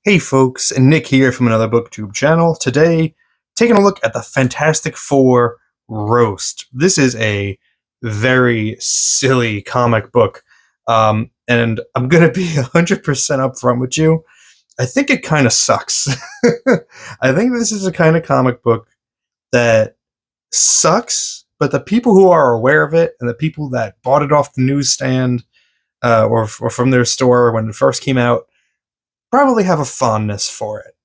Hey folks, and Nick here from another BookTube channel. Today, taking a look at the Fantastic Four Roast. This is a very silly comic book, and I'm gonna be 100% upfront with you. I think it kind of sucks. I think this is a kind of comic book that sucks, but the people who are aware of it and the people that bought it off the newsstand or from their store when it first came out probably have a fondness for it.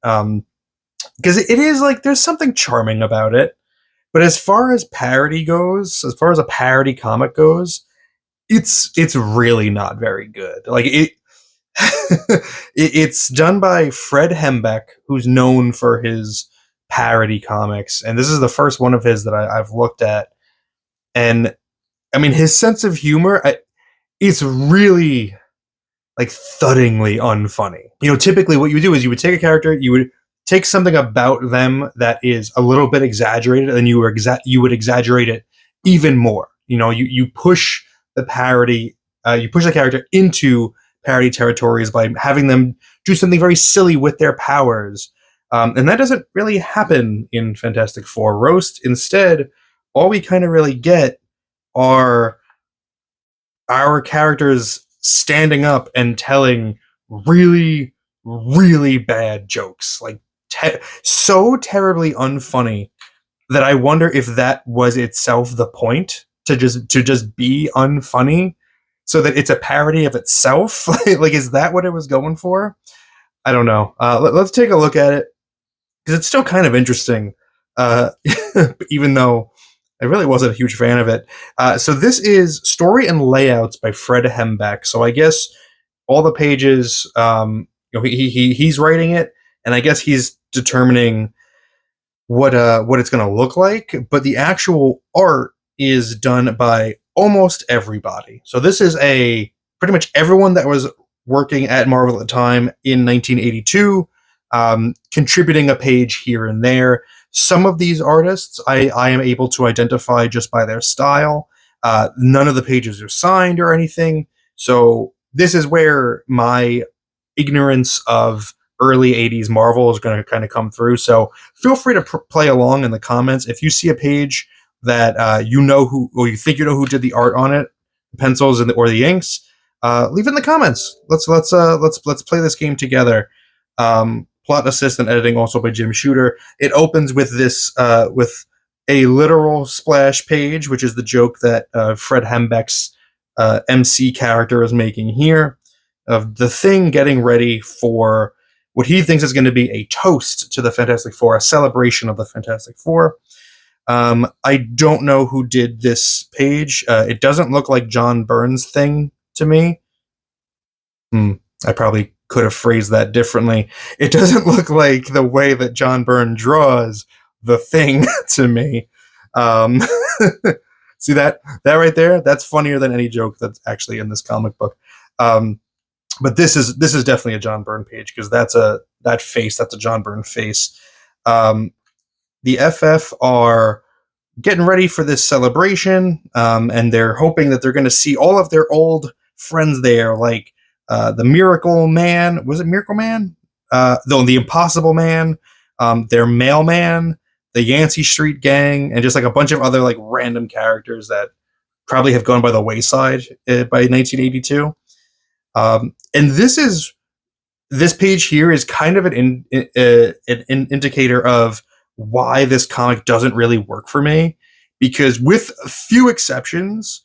Because it is like there's something charming about it. But as far as parody goes, as far as a parody comic goes, it's really not very good. Like it's done by Fred Hembeck, who's known for his parody comics, and this is the first one of his that I've looked at. And I mean, his sense of humor, it's really like thuddingly unfunny. You know, typically what you would do is you would take a character, you would take something about them that is a little bit exaggerated, and you would exaggerate it even more. You know, you push the parody, you push the character into parody territories by having them do something very silly with their powers, and that doesn't really happen in Fantastic Four Roast. Instead, all we kind of really get are our characters standing up and telling really, really bad jokes, like so terribly unfunny that I wonder if that was itself the point to just be unfunny, so that it's a parody of itself. Like, is that what it was going for? I don't know. Let's take a look at it because it's still kind of interesting, uh, even though I really wasn't a huge fan of it. So this is Story and Layouts by Fred Hembeck. So I guess all the pages, he's writing it, and I guess he's determining what it's going to look like. But the actual art is done by almost everybody. So this is a pretty much everyone that was working at Marvel at the time in 1982, contributing a page here and there. Some of these artists I am able to identify just by their style. None of the pages are signed or anything. So this is where my ignorance of early 80s Marvel is going to kind of come through. So feel free to play along in the comments. If you see a page that you know who, or you think you know who did the art on it, the pencils or the inks, leave it in the comments. Let's play this game together. Plot assist and editing also by Jim Shooter. It opens with this with a literal splash page, which is the joke that Fred Hembeck's MC character is making here, of the Thing getting ready for what he thinks is going to be a toast to the Fantastic Four, a celebration of the Fantastic Four. I don't know who did this page. It doesn't look like John Byrne's Thing to me. I probably could have phrased that differently. It doesn't look like the way that John Byrne draws the Thing to me. Um, see that right there? That's funnier than any joke that's actually in this comic book. But this is definitely a John Byrne page, because that's a John Byrne face. The FF are getting ready for this celebration, and they're hoping that they're going to see all of their old friends there, like the Miracle Man. Was it Miracle Man? No, the Impossible Man, their Mailman, the Yancey Street Gang, and just like a bunch of other like random characters that probably have gone by the wayside by 1982. And this page here is kind of an indicator of why this comic doesn't really work for me, because with a few exceptions,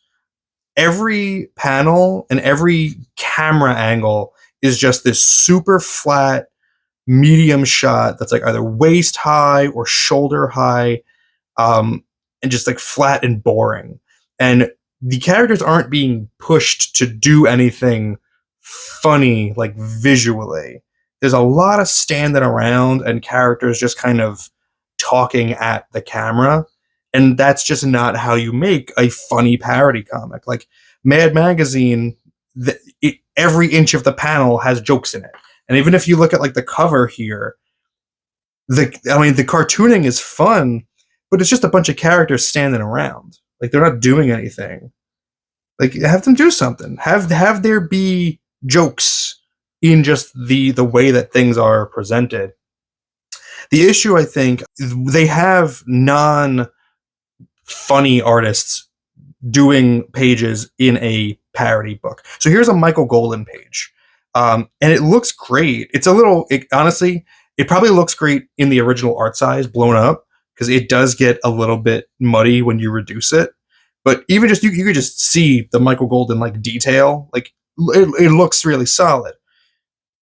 every panel and every camera angle is just this super flat medium shot that's like either waist high or shoulder high, and just like flat and boring. And the characters aren't being pushed to do anything funny, like visually. There's a lot of standing around and characters just kind of talking at the camera, and that's just not how you make a funny parody comic. Like Mad Magazine, every inch of the panel has jokes in it, and even if you look at like the cover here, the cartooning is fun, but it's just a bunch of characters standing around. Like, they're not doing anything. Like, have them do something. Have there be jokes in just the way that things are presented. The issue, I think, they have non-funny artists doing pages in a parody book. So here's a Michael Golden page, and it looks great. It's a little, honestly, it probably looks great in the original art size, blown up, because it does get a little bit muddy when you reduce it. But even just you could just see the Michael Golden like detail, like it looks really solid.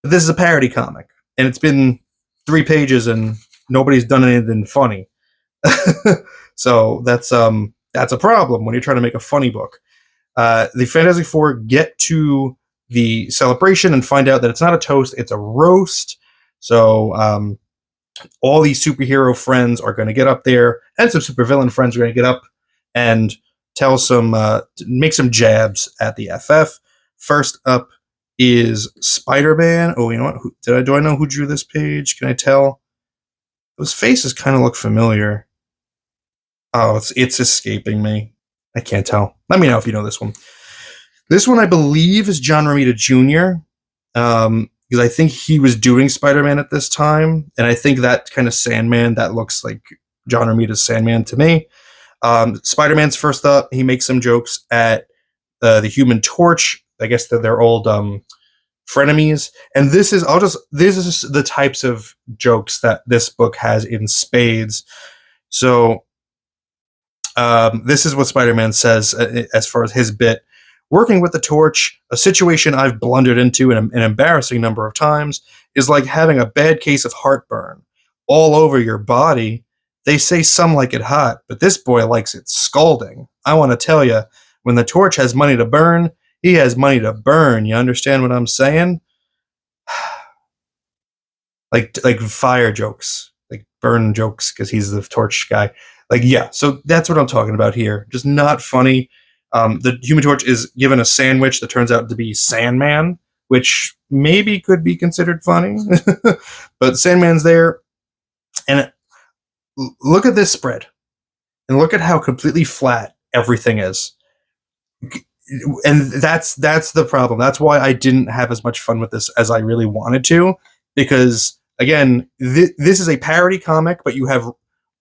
But this is a parody comic, and it's been 3 pages, and nobody's done anything funny. So that's a problem when you're trying to make a funny book. The Fantastic Four get to the celebration and find out that it's not a toast, it's a roast. So all these superhero friends are going to get up there, and some supervillain friends are going to get up and make some jabs at the FF. First up is Spider-Man. Oh, you know what? Do I know who drew this page? Can I tell? Those faces kind of look familiar. Oh, it's escaping me. I can't tell. Let me know if you know this one. This one, I believe, is John Romita Jr., because I think he was doing Spider-Man at this time, and I think that kind of Sandman, that looks like John Romita's Sandman to me. Spider-Man's first up. He makes some jokes at the Human Torch. I guess they're their old frenemies. And this is the types of jokes that this book has in spades. So this is what Spider-Man says as far as his bit. Working with the Torch, a situation I've blundered into an embarrassing number of times, is like having a bad case of heartburn. All over your body. They say some like it hot, but this boy likes it scalding. I want to tell you, when the Torch has money to burn, he has money to burn. You understand what I'm saying? like fire jokes, like burn jokes, because he's the Torch guy. Like, yeah, so that's what I'm talking about here. Just not funny. The Human Torch is given a sandwich that turns out to be Sandman, which maybe could be considered funny. But Sandman's there, and look at this spread, and look at how completely flat everything is. And that's the problem. That's why I didn't have as much fun with this as I really wanted to, because again, this is a parody comic, but you have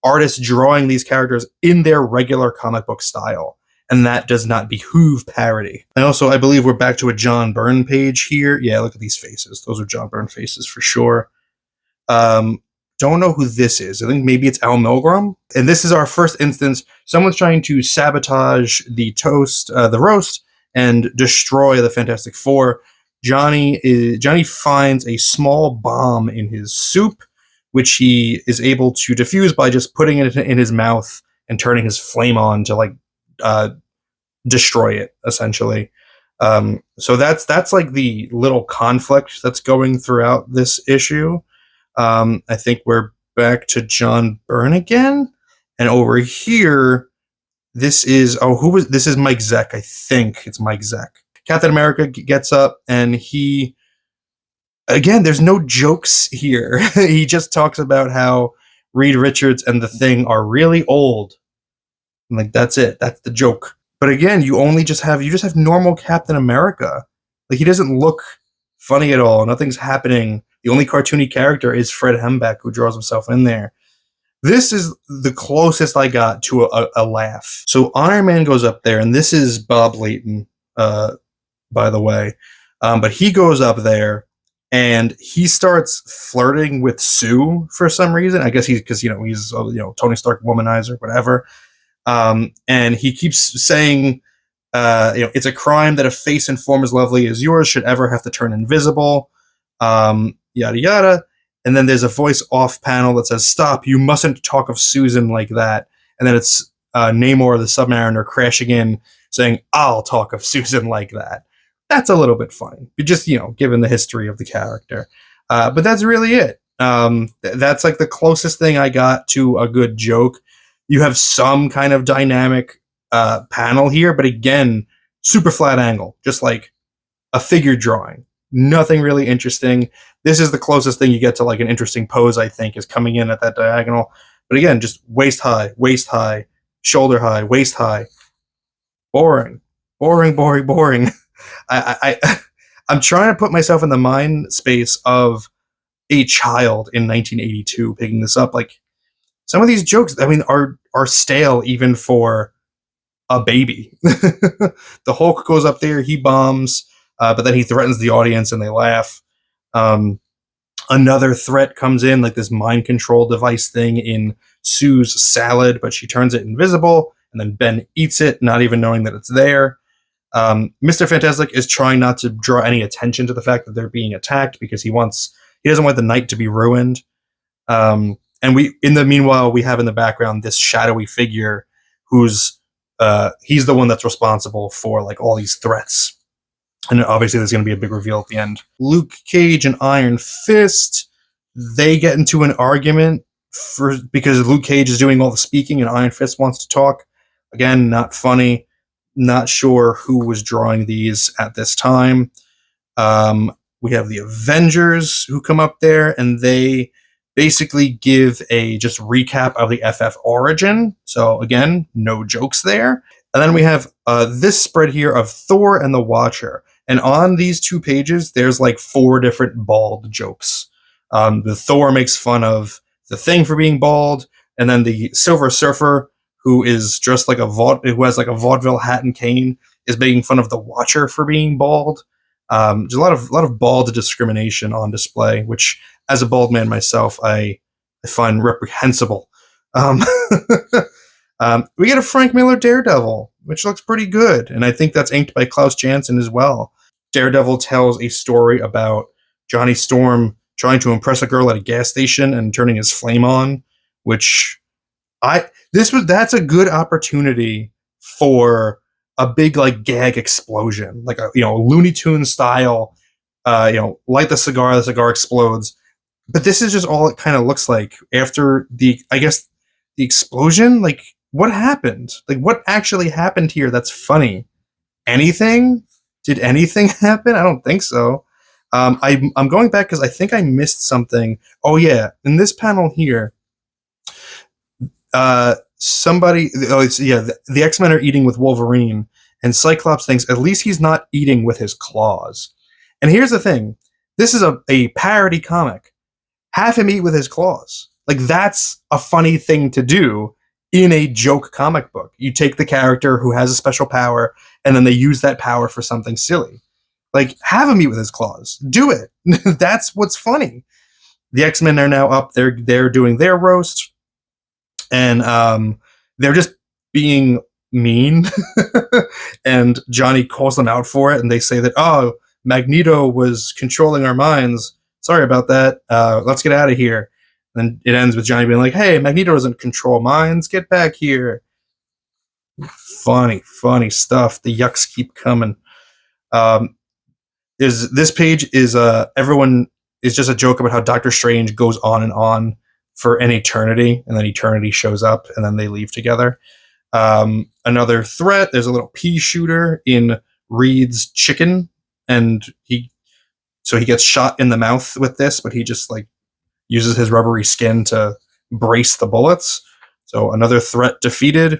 artists drawing these characters in their regular comic book style, and that does not behoove parody. And also, I believe we're back to a John Byrne page here. Yeah, look at these faces. Those are John Byrne faces for sure. Don't know who this is. I think maybe it's Al Milgrom. And this is our first instance. Someone's trying to sabotage the roast, and destroy the Fantastic Four. Johnny finds a small bomb in his soup, which he is able to defuse by just putting it in his mouth and turning his flame on to like destroy it, essentially. So that's like the little conflict that's going throughout this issue. I think we're back to John Byrne again, and over here, this is Mike Zeck. I think it's Mike Zeck. Captain America gets up, and there's no jokes here. He just talks about how Reed Richards and the Thing are really old. And like, that's it. That's the joke. But again, you just have normal Captain America. Like, he doesn't look funny at all. Nothing's happening. The only cartoony character is Fred Hembeck, who draws himself in there. This is the closest I got to a laugh. So Iron Man goes up there, and this is Bob Layton, by the way. But he goes up there, and he starts flirting with Sue for some reason. I guess he's Tony Stark womanizer, whatever. And he keeps saying, it's a crime that a face and form as lovely as yours should ever have to turn invisible. Yada yada. And then there's a voice off panel that says, "Stop, you mustn't talk of Susan like that." And then it's Namor the Submariner crashing in saying, "I'll talk of Susan like that." That's a little bit funny, just, given the history of the character. But that's really it. That's like the closest thing I got to a good joke. You have some kind of dynamic panel here, but again, super flat angle, just like a figure drawing. Nothing really interesting. This is the closest thing you get to like an interesting pose, I think, is coming in at that diagonal. But again, just waist high, shoulder high, waist high. Boring. I I'm trying to put myself in the mind space of a child in 1982 picking this up. Like some of these jokes, I mean, are stale even for a baby. The Hulk goes up there, he bombs, but then he threatens the audience and they laugh. Um, Another threat comes in, like this mind control device thing in Sue's salad, but she turns it invisible, and then Ben eats it, not even knowing that it's there. Mr. Fantastic is trying not to draw any attention to the fact that they're being attacked because he doesn't want the night to be ruined. And in the meanwhile, we have in the background this shadowy figure who's he's the one that's responsible for like all these threats. And obviously, there's going to be a big reveal at the end. Luke Cage and Iron Fist, they get into an argument because Luke Cage is doing all the speaking and Iron Fist wants to talk. Again, not funny. Not sure who was drawing these at this time. We have the Avengers who come up there, and they basically give a just recap of the FF origin. So again, no jokes there. And then we have this spread here of Thor and the Watcher. And on these 2 pages, there's like 4 different bald jokes. The Thor makes fun of the Thing for being bald, and then the Silver Surfer, who is dressed like who has like a vaudeville hat and cane, is making fun of the Watcher for being bald. There's a lot of bald discrimination on display, which, as a bald man myself, I find reprehensible. We get a Frank Miller Daredevil, which looks pretty good, and I think that's inked by Klaus Janson as well. Daredevil tells a story about Johnny Storm trying to impress a girl at a gas station and turning his flame on, which that's a good opportunity for a big like gag explosion, like a Looney Tunes style, light the cigar explodes. But this is just all it kind of looks like after the explosion. Like, what happened? Like, what actually happened here that's funny? Anything? Did anything happen? I don't think so. I'm going back because I think I missed something. Oh yeah, in this panel here, the X-Men are eating with Wolverine, and Cyclops thinks at least he's not eating with his claws. And here's the thing: this is a parody comic. Have him eat with his claws. Like, that's a funny thing to do in a joke comic book. You take the character who has a special power, and then they use that power for something silly. Like, have him eat with his claws. Do it. That's what's funny. The X-Men are now up. They're doing their roast, and they're just being mean. And Johnny calls them out for it, and they say that, oh, Magneto was controlling our minds. Sorry about that. Let's get out of here. And it ends with Johnny being like, hey, Magneto doesn't control minds. Get back here. Funny stuff. The yucks keep coming. This page is everyone is just a joke about how Doctor Strange goes on and on for an eternity, and then eternity shows up, and then they leave together. Another threat, there's a little pea shooter in Reed's chicken, and he gets shot in the mouth with this, but he just like uses his rubbery skin to brace the bullets. So another threat defeated. A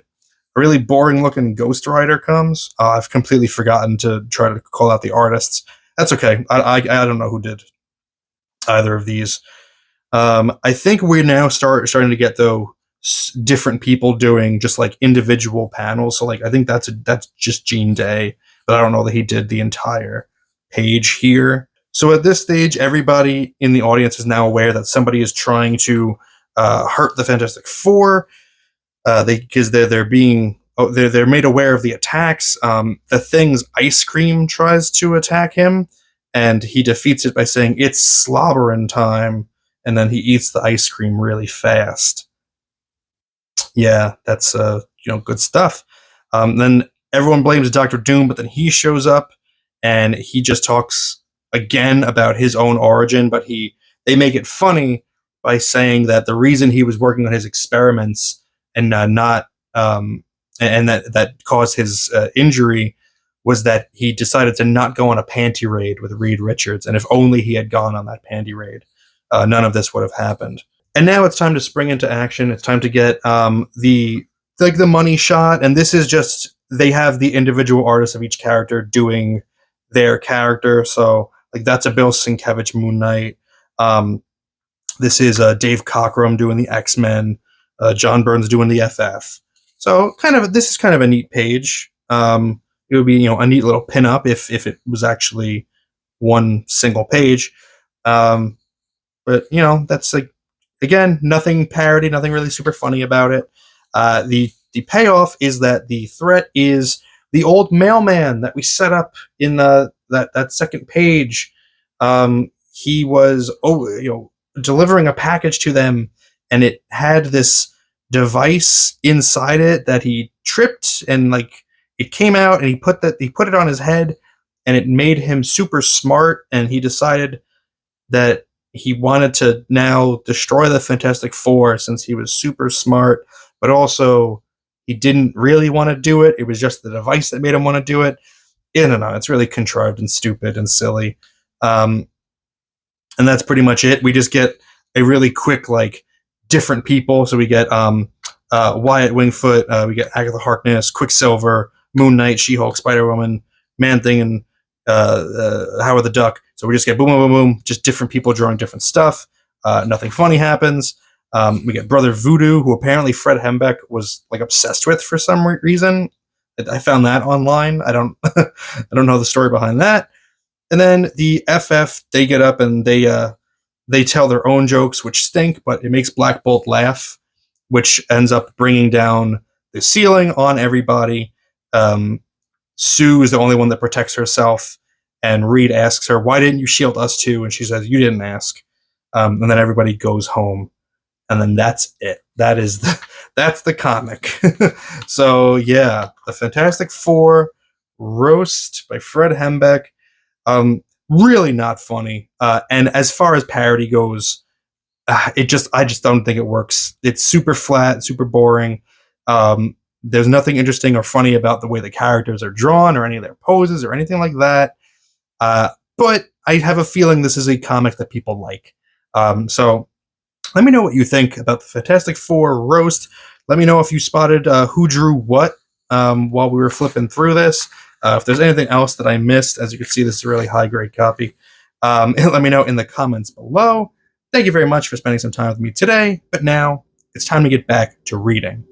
really boring looking Ghost Rider comes. I've completely forgotten to try to call out the artists. That's okay. I don't know who did either of these. I think we're now starting to get though different people doing just like individual panels. So like I think that's just Gene Day, but I don't know that he did the entire page here. So at this stage, everybody in the audience is now aware that somebody is trying to hurt the Fantastic Four. Because they're made aware of the attacks. The Thing's ice cream tries to attack him, and he defeats it by saying it's slobbering time, and then he eats the ice cream really fast. Yeah, that's good stuff. Then everyone blames Dr. Doom, but then he shows up and he just talks again about his own origin, but they make it funny by saying that the reason he was working on his experiments and that caused his injury was that he decided to not go on a panty raid with Reed Richards, and if only he had gone on that panty raid, none of this would have happened. And now it's time to spring into action. It's time to get the money shot, and this is just they have the individual artists of each character doing their character. So like that's a Bill Sienkiewicz Moon Knight. Um, this is Dave Cockrum doing the X-Men. John Burns doing the FF. So this is kind of a neat page. It would be, a neat little pinup if it was actually one single page. But that's like, again, nothing parody, nothing really super funny about it. The payoff is that the threat is the old mailman that we set up in that second page. He was delivering a package to them, and it had this device inside it that he tripped, and like it came out, and he put it on his head, and it made him super smart, and he decided that he wanted to now destroy the Fantastic Four since he was super smart, but also he didn't really want to do it. It was just the device that made him want to do it. I don't know. It's really contrived and stupid and silly. And that's pretty much it. We just get a really quick, like, different people. So we get Wyatt Wingfoot, we get Agatha Harkness, Quicksilver, Moon Knight, She-Hulk, Spider-Woman, Man-Thing, and Howard the Duck. So we just get boom, boom, boom, boom, just different people drawing different stuff. Nothing funny happens. We get Brother Voodoo, who apparently Fred Hembeck was like obsessed with for some reason. I found that online. I don't know the story behind that. And then the FF, they get up and they tell their own jokes, which stink, but it makes Black Bolt laugh, which ends up bringing down the ceiling on everybody. Sue is the only one that protects herself, and Reed asks her, "Why didn't you shield us too?" And she says, "You didn't ask." And then everybody goes home, and then that's it. That's the comic. So yeah, the Fantastic Four roast by Fred Hembeck. Really not funny. And as far as parody goes, I just don't think it works. It's super flat, super boring. There's nothing interesting or funny about the way the characters are drawn or any of their poses or anything like that. But I have a feeling this is a comic that people like. So let me know what you think about the Fantastic Four roast. Let me know if you spotted who drew what while we were flipping through this. If there's anything else that I missed, as you can see, this is a really high-grade copy. Let me know in the comments below. Thank you very much for spending some time with me today, but now it's time to get back to reading.